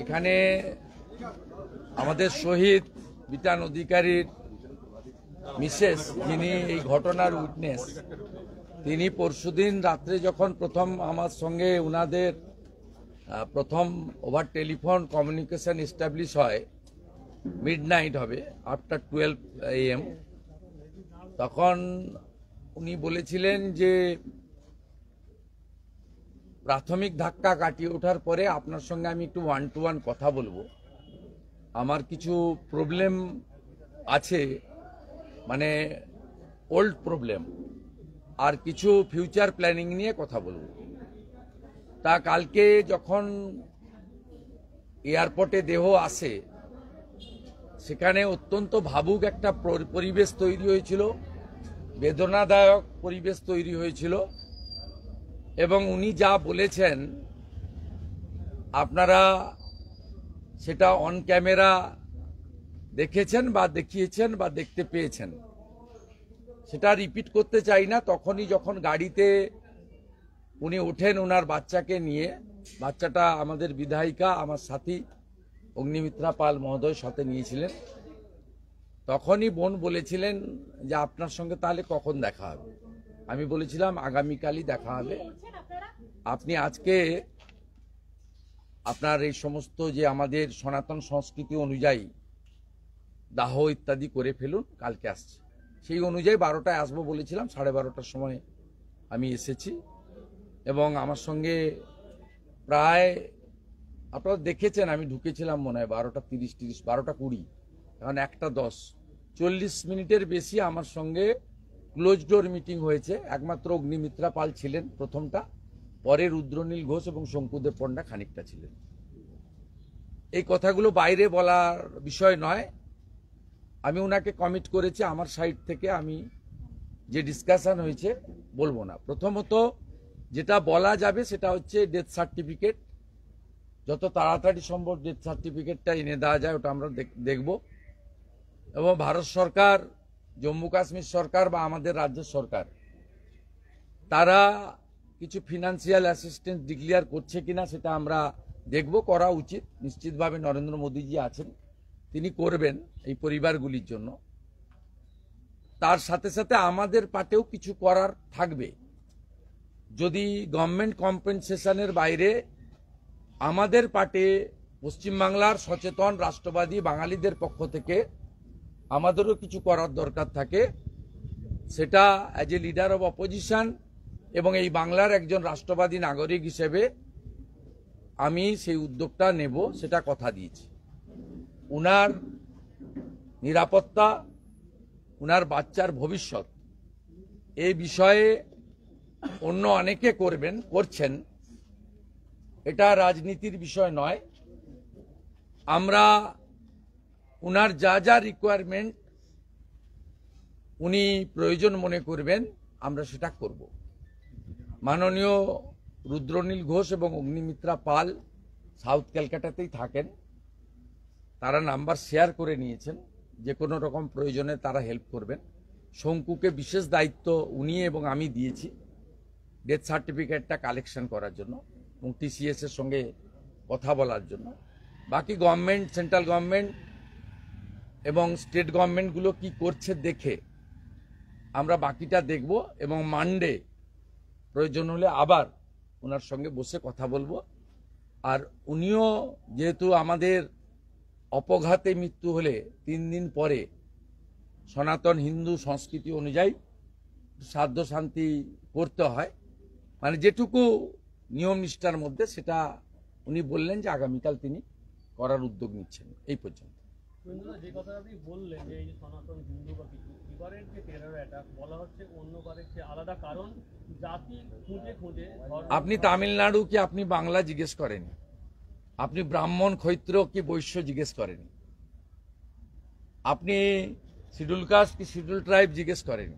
এখানে আমাদের শহীদ বিটান অধিকারীর মিসেস, যিনি এই ঘটনার উইটনেস, তিনি পরশুদিন রাত্রে যখন প্রথম আমার সঙ্গে উনাদের প্রথম ওভার টেলিফোন কমিউনিকেশন এস্টাবলিশ হয়, মিডনাইট হবে, আফটার 12 AM, তখন উনি বলেছিলেন যে প্রাথমিক ধাক্কা কাটিয়ে ওঠার পরে আপনার সঙ্গে আমি একটু 1-to-1 কথা বলবো। আমার কিছু প্রবলেম আছে, মানে ওল্ড প্রবলেম, আর কিছু ফিউচার প্ল্যানিং নিয়ে কথা বলবো। তা কালকে যখন এয়ারপোর্টে দেহ আসে, সেখানে অত্যন্ত ভাবুক একটা পরিবেশ তৈরি হয়েছিল, বেদনাদায়ক পরিবেশ তৈরি হয়েছিল। এবং উনি যা বলেছেন আপনারা সেটা অন ক্যামেরা দেখেছেন বা দেখিয়েছেন বা দেখতে পেয়েছেন, সেটা রিপিট করতে চাই না। তখনই যখন গাড়িতে উনি ওঠেন ওনার বাচ্চাকে নিয়ে, বাচ্চাটা আমাদের বিধায়িকা আমার সাথী অগ্নিমিত্রা পাল মহোদয় সাথে নিয়েছিলেন, তখনই বোন বলেছিলেন যে আপনার সঙ্গে তাহলে কখন দেখা হবে। আমি বলেছিলাম আগামীকালই দেখা হবে। আপনি আজকে আপনার এই সমস্ত যে আমাদের সনাতন সংস্কৃতি অনুযায়ী দাহ ইত্যাদি করে ফেলুন, কালকে আসছে। সেই অনুযায়ী 12টায় আসবো বলেছিলাম, 12:30টার সময় আমি এসেছি। এবং আমার সঙ্গে প্রায় আপনারা দেখেছেন আমি ঢুকেছিলাম মনে হয় 12:30, 12:20, এখন 1:10, 40 মিনিটের বেশি আমার সঙ্গে ক্লোজ ডোর মিটিং হয়েছে। একমাত্র অগ্নিমিত্রা পাল ছিলেন প্রথমটা, পরে রুদ্রনীল ঘোষ এবং শঙ্কুদেব পণ্ডা খানিকটা ছিলেন। এই কথাগুলো বাইরে বলার বিষয় নয়। আমি ওনাকে কমিট করেছি আমার সাইড থেকে, আমি যে ডিসকাশন হয়েছে বলবো না। প্রথমত যেটা বলা যাবে সেটা হচ্ছে ডেথ সার্টিফিকেট, যত তাড়াতাড়ি সম্ভব ডেথ সার্টিফিকেটটা এনে দেওয়া যায় ওটা আমরা দেখব। এবং ভারত সরকার, জম্মু কাশ্মীর সরকার বা আমাদের রাজ্য সরকার, তারা কিছু ফিনান্সিয়াল অ্যাসিস্ট্যান্স ডিক্লেয়ার করছে কিনা সেটা আমরা দেখব। করা উচিত, নিশ্চিতভাবে নরেন্দ্র মোদীজি আছেন, তিনি করবেন এই পরিবারগুলির জন্য। তার সাথে সাথে আমাদের পার্টেও কিছু করার থাকবে। যদি গভর্নমেন্ট কম্পেনসেশনের বাইরে আমাদের পার্টে পশ্চিমবাংলার সচেতন রাষ্ট্রবাদী বাঙালিদের পক্ষ থেকে আমাদেরও কিছু করার দরকার থাকে, সেটা as a leader of opposition এবং এই বাংলার একজন রাষ্ট্রবাদী নাগরিক হিসেবে আমি সেই উদ্যোগটা নেব, সেটা কথা দিয়েছি। উনার নিরাপত্তা, উনার বাচ্চার ভবিষ্যৎ, এই বিষয়ে অন্য অনেকে করছেন, এটা রাজনীতির বিষয় নয়। আমরা উনার যা যা রিকোয়ারমেন্ট উনি প্রয়োজন মনে করবেন আমরা সেটা করব। মাননীয় রুদ্রনীল ঘোষ এবং অগ্নিমিত্রা পাল সাউথ ক্যালকাটাতেই থাকেন, তারা নাম্বার শেয়ার করে নিয়েছেন, যে কোনো রকম প্রয়োজনে তারা হেল্প করবেন। শঙ্কুকে বিশেষ দায়িত্ব উনি এবং আমি দিয়েছি ডেথ সার্টিফিকেটটা কালেকশন করার জন্য এবং TCS এর সঙ্গে কথা বলার জন্য। বাকি গভর্নমেন্ট, সেন্ট্রাল গভর্নমেন্ট এবং স্টেট গভর্নমেন্টগুলো কি করছে দেখে আমরা বাকিটা দেখব এবং মানডে প্রয়োজন হলে আবার ওনার সঙ্গে বসে কথা বলবো। আর উনিও যেহেতু আমাদের অপঘাতে মৃত্যু হলে 3 দিন পরে সনাতন হিন্দু সংস্কৃতি অনুযায়ী শ্রাদ্ধ শান্তি করতে হয়, মানে যেটুকু নিয়ম নিষ্ঠার মধ্যে, সেটা উনি বললেন যে আগামীকাল তিনি করার উদ্যোগ নিচ্ছেন। এই পর্যন্ত যে কথা আপনি বললেন যে এই যে সনাতন হিন্দু বা কিছু, এবারের যে টেরর অ্যাটাক বলা হচ্ছে অন্যবারের চেয়ে আলাদা কারণ, জাতি খুঁজে খুঁজে। আপনি তামিলনাড়ু কি আপনি বাংলা জিজ্ঞেস করেন? আপনি ব্রাহ্মণ ক্ষৈত্র কি বৈশ্য জিজ্ঞেস করেন? আপনি শিডিউল কাস্ট কি শিডিউল ট্রাইব জিজ্ঞেস করেন?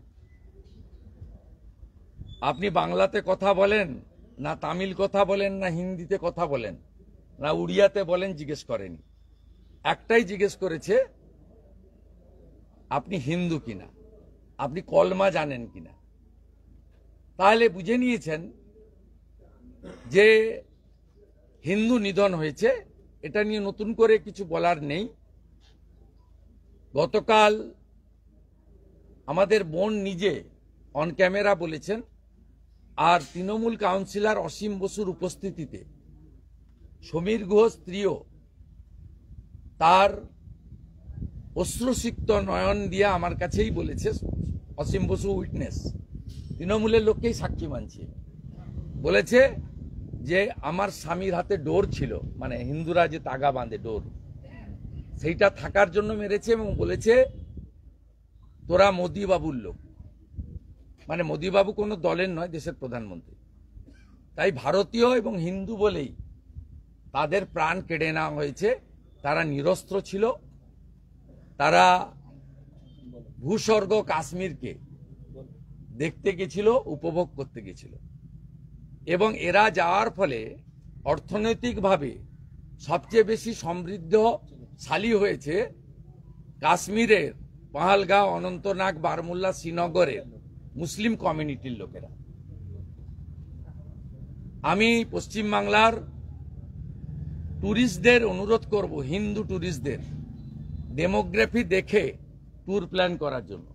আপনি বাংলাতে কথা বলেন না তামিল কথা বলেন না হিন্দিতে কথা বলেন না উড়িয়াতে বলেন জিজ্ঞেস করেনি। একটাই জিজ্ঞেস করেছে আপনি হিন্দু কিনা, আপনি কলমা জানেন কিনা। তাহলে বুঝে নিয়েছেন যে হিন্দু নিধন হয়েছে, এটা নিয়ে নতুন করে কিছু বলার নেই। গতকাল আমাদের বোন নিজে অন ক্যামেরা বলেছেন, আর তৃণমূল কাউন্সিলর অসীম বসুর উপস্থিতিতে সমীর ঘোষ স্ত্রীও তার অশ্রুসিক্ত নয়ন দিয়ে আমার কাছেই বলেছে, অসীম বসু উইটনেস, তৃণমূলের লোককেই সাক্ষী মানছে, বলেছে যে আমার স্বামীর হাতে ডোর ছিল, মানে হিন্দুরা যে তাগা বাঁধে ডোর, সেইটা থাকার জন্য মেরেছে, এবং বলেছে তোরা মোদি বাবুর লোক। মানে মোদি বাবু কোনো দলের নয়, দেশের প্রধানমন্ত্রী। তাই ভারতীয় এবং হিন্দু বলেই তাদের প্রাণ কেড়ে নেওয়া হয়েছে। তারা নিরস্ত্র ছিল, তারা ভূস্বর্গ কাশ্মীরকে দেখতে গেছিল, উপভোগ করতে গেছিল, এবং এরা যাওয়ার ফলে অর্থনৈতিকভাবে সবচেয়ে বেশি সমৃদ্ধশালী হয়েছে কাশ্মীরের পাহালগাঁও, অনন্তনাগ, বারমুল্লা, শ্রীনগরের মুসলিম কমিউনিটির লোকেরা। আমি পশ্চিমবাংলার ট্যুরিস্টদের অনুরোধ করব, হিন্দু ট্যুরিস্টদের ডেমোগ্রাফি দেখে ট্যুর প্ল্যান করার জন্য।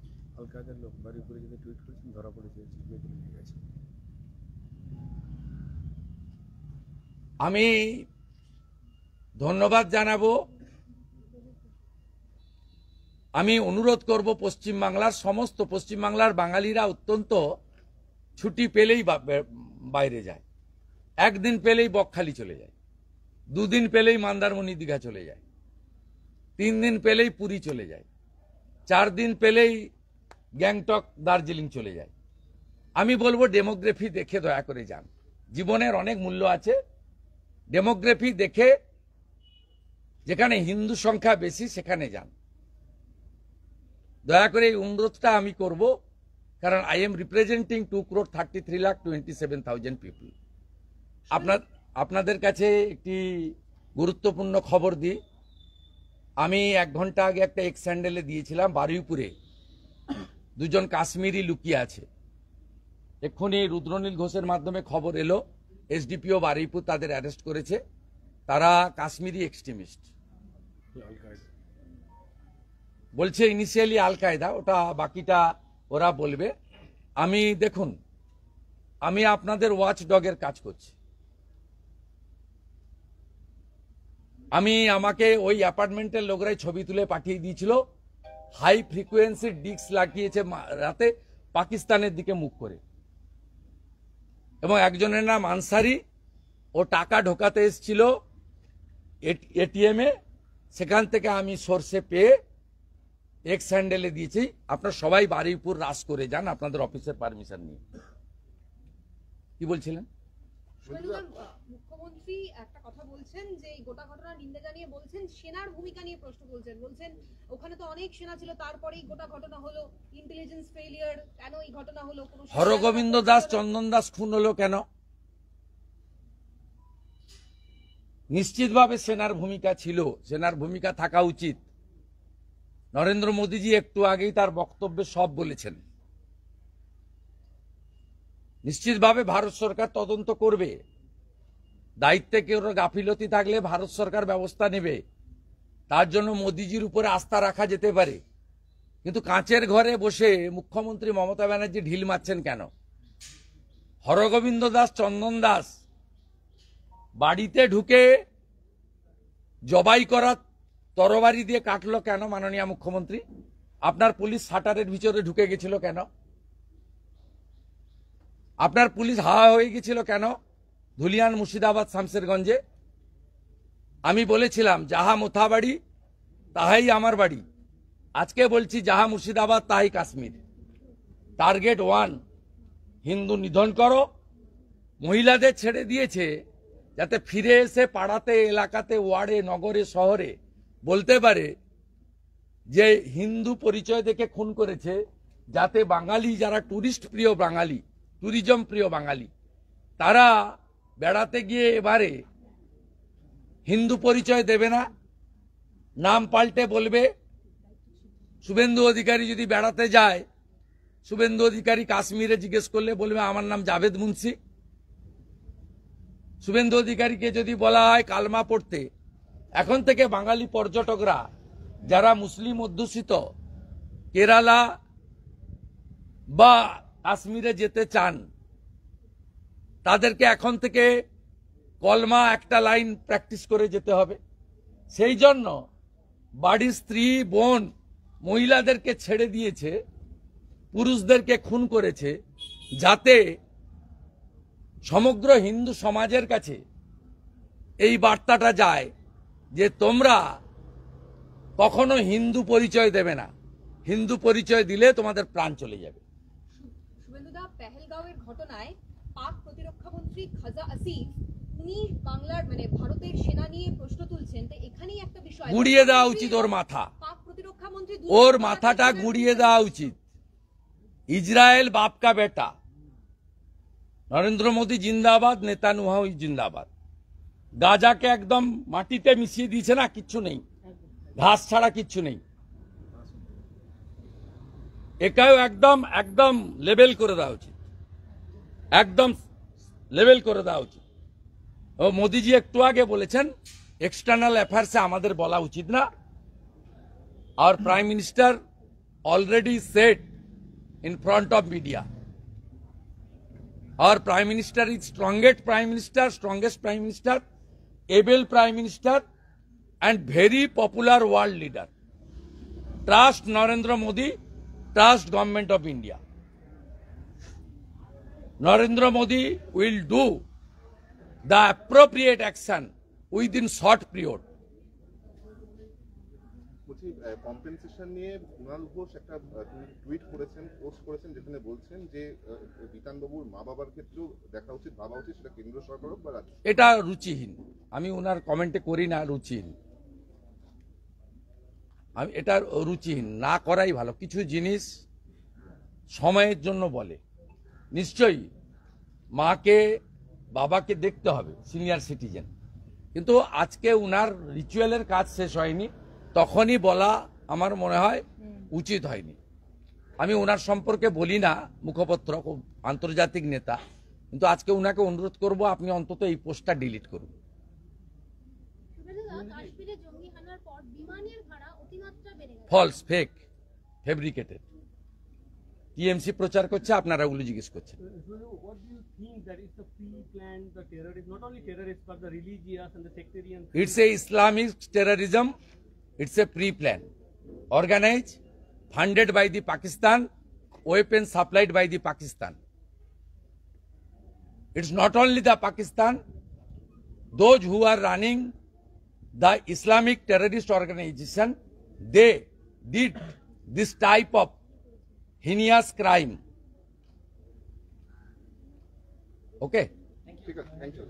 আমি ধন্যবাদ জানাবো, আমি অনুরোধ করব পশ্চিমবাংলার সমস্ত পশ্চিমবাংলার বাঙালিরা অত্যন্ত ছুটি পেলেই বাইরে যায়, একদিন পেলেই বকখালি চলে যায়, দুদিন পেলেই মন্দারমণি দীঘা চলে যায়, 3 দিন পেলেই পুরী চলে যায়, 4 দিন পেলেই গ্যাংটক, দার্জিলিং চলে যায়। আমি বলবো ডেমোগ্রাফি দেখে দয়া করে যান, জীবনের অনেক মূল্য আছে, ডেমোগ্রাফি দেখে যেখানে হিন্দু সংখ্যা বেশি সেখানে যান। দয়া করে এই অনুরোধটা আমি করব, কারণ আই এম রিপ্রেজেন্টিং 2,33,27,000 পিপল। আপনাদের কাছে একটি গুরুত্বপূর্ণ খবর দিই। আমি 1 ঘন্টা আগে একটা এক্স স্যান্ডেলে দিয়েছিলাম, বারুইপুরে 2 কাশ্মীরি লুকিয়ে আছে। এক্ষুনি রুদ্রনীল ঘোষের মাধ্যমে খবর এলো, এসডিপিও বারুইপুর তাদের অ্যারেস্ট করেছে। তারা কাশ্মীরি এক্সট্রিমিস্ট বলছে, ইনিশিয়ালি আল কায়দা, ওটা বাকিটা ওরা বলবে। দেখুন, আমি আপনাদের ওয়াচ ডগের কাজ করছি। আমাকে ওই অ্যাপার্টমেন্টের লোকরাই ছবি তুলে পাঠিয়ে দিয়েছিল, হাই ফ্রিকোয়েন্সি ডিস্ক লাগিয়েছে রাতে পাকিস্তানের দিকে মুখ করে, এবং একজনের নাম আনসারি, ও টাকা ঢোকাতে এসেছিল এটিএমে, সেখান থেকে আমি সোর্সে পেয়ে এক্স হ্যান্ডেলে দিয়েছি। আপনারা সবাই বারুইপুর রাস করে যান আপনাদের অফিসের পারমিশন নিয়ে। কি বলছিলেন? মুখ্যমন্ত্রী একটা কথা বলছেন যে এই গোটা ঘটনার নিন্দা জানিয়ে বলছেন সেনার ভূমিকা নিয়ে প্রশ্ন তুলছেন, বলছেন ওখানে তো অনেক সেনা ছিল, তারপরেই গোটা ঘটনা হলো, ইন্টেলিজেন্স ফেলিয়ার, কেন এই ঘটনা হলো? হরগোবিন্দ দাস, চন্দন দাস খুন হলো কেন? নিশ্চিতভাবে সেনার ভূমিকা ছিল, সেনার ভূমিকা থাকা উচিত। নরেন্দ্র মোদীজি একটু আগেই তার বক্তব্যে সব বলেছেন। নিশ্চিতভাবে ভারত সরকার তদন্ত করবে, দায়িত্বে কেউ গাফিলতি থাকলে ভারত সরকার ব্যবস্থা নেবে, তার জন্য মোদীজির উপরে আস্থা রাখা যেতে পারে। কিন্তু কাঁচের ঘরে বসে মুখ্যমন্ত্রী মমতা ব্যানার্জি ঢিল মারছেন কেন? হরগোবিন্দ দাস, চন্দন দাস বাড়িতে ঢুকে জবাই করা তরবারি দিয়ে কাটলো কেন মাননীয় মুখ্যমন্ত্রী? আপনার পুলিশ শাটারের ভিতরে ঢুকে গেছিল কেন? আপনার পুলিশ হাওয়া হয়ে গেছিল কেন ধুলিয়ান, মুর্শিদাবাদ, শামসেরগঞ্জে? আমি বলেছিলাম যাহা মোথা বাড়ি তাহাই আমার বাড়ি, আজকে বলছি যাহা মুর্শিদাবাদ তাহাই কাশ্মীর। টার্গেট 1, হিন্দু নিধন করো। মহিলাদের ছেড়ে দিয়েছে যাতে ফিরে এসে পাড়াতে, এলাকাতে, ওয়ার্ডে, নগরে, শহরে বলতে পারে যে হিন্দু পরিচয় দেখে খুন করেছে, যাতে বাঙালি যারা টুরিস্ট প্রিয় বাঙালি, ট্যুরিজম প্রিয় বাঙালি, তারা বেড়াতে গিয়ে এবারে হিন্দু পরিচয় দেবে না, নাম পাল্টে বলবে। শুভেন্দু অধিকারী যদি বেড়াতে যায়, শুভেন্দু অধিকারী কাশ্মীরে জিজ্ঞেস করলে বলবে আমার নাম জাভেদ মুন্সি। শুভেন্দু অধিকারীকে যদি বলা হয় কালমা পড়তে, এখন থেকে বাঙালি পর্যটকরা যারা মুসলিম অধ্যুষিত কেরালা বা কাশ্মীরে যেতে চান তাদেরকে এখন থেকে কলমা একটা লাইন প্র্যাকটিস করে যেতে হবে। সেই জন্য বাড়ির স্ত্রী বোন মহিলাদেরকে ছেড়ে দিয়েছে, পুরুষদেরকে খুন করেছে, যাতে সমগ্র হিন্দু সমাজের কাছে এই বার্তাটা যায় যে তোমরা কখনো হিন্দু পরিচয় দেবে না, হিন্দু পরিচয় দিলে তোমাদের প্রাণ চলে যাবে। শুভেন্দুদা, পেহেলগাঁওয়ের ঘটনায় পাক প্রতিরক্ষা মন্ত্রী খাজা আসিফ উনি বাংলার মানে ভারতের সেনা নিয়ে প্রশ্ন তুলছেন, তো এখানেই একটা বিষয় গুড়িয়ে দেওয়া উচিত ওর মাথা, পাক প্রতিরক্ষা মন্ত্রী ওর মাথাটা গুড়িয়ে দেওয়া উচিত। ইসরায়েল বাপ কা বেটা, নরেন্দ্র মোদী জিন্দাবাদ, নেতানিয়াহু জিন্দাবাদ। গাজাকে একদম মাটিতে মিশিয়ে দিয়েছে না, কিচ্ছু নেই, ঘাস ছাড়া কিচ্ছু নেই। এটাও একদম একদম লেভেল করে দেওয়া উচিত, একদম লেভেল করে দেওয়া উচিত। ও মোদিজি একটু আগে বলেছেন এক্সটার্নাল অ্যাফেয়ার্সে আমাদের বলা উচিত না। আর prime minister already said in front of media. Our Prime Minister is strongest Prime Minister, able Prime Minister and very popular world leader. Trust Narendra Modi, trust Government of India. Narendra Modi will do the appropriate action within short period. বলছি compensation নিয়ে কুণাল ঘোষ একটা tweet করেছেন, post করেছেন, যেখানে বলছেন যে বিতানবাবুর মা বাবার ক্ষেত্রেও দেখা উচিত, ভাবা উচিত, সেটা কেন্দ্র সরকার হোক বা রাজ্য। এটা রুচিহীন, আমি ওনার কমেন্টে করি না, রুচিহীন। আমি এটা রুচিহীন না করাই ভালো। কিছু জিনিস সময়ের জন্য বলে, নিশ্চয়ই মাকে বাবাকে দেখতে হবে, সিনিয়র সিটিজেন, কিন্তু আজকে উনার রিচুয়ালের কাজ শেষ হয়নি, তখনই বলা আমার মনে হয় উচিত হয়নি। আমি ওনার সম্পর্কে বলি না, মুখপত্র, খুব আন্তর্জাতিক নেতা, কিন্তু আজকে উনাকে অনুরোধ করব আপনি অন্তত এই পোস্টটা ডিলিট করুন। কাশ্মীরে জঙ্গি হানার পর বিমানের ভাড়া অতিমাত্রা বেড়ে গেছে। False, fake, fabricated. টিএমসি প্রচার করছে, আপনারা ওগুলো জিজ্ঞেস করছেন। What do you think that is the pre-planned, the terrorist, not only terrorists but the religious and the sectarian? It's a Islamic terrorism. It's a pre-plan, organized, funded by the Pakistan, weapons supplied by the Pakistan. It's not only the Pakistan, those who are running the Islamic terrorist organization, they did this type of heinous crime. Okay? ঠিক আছে, thank you.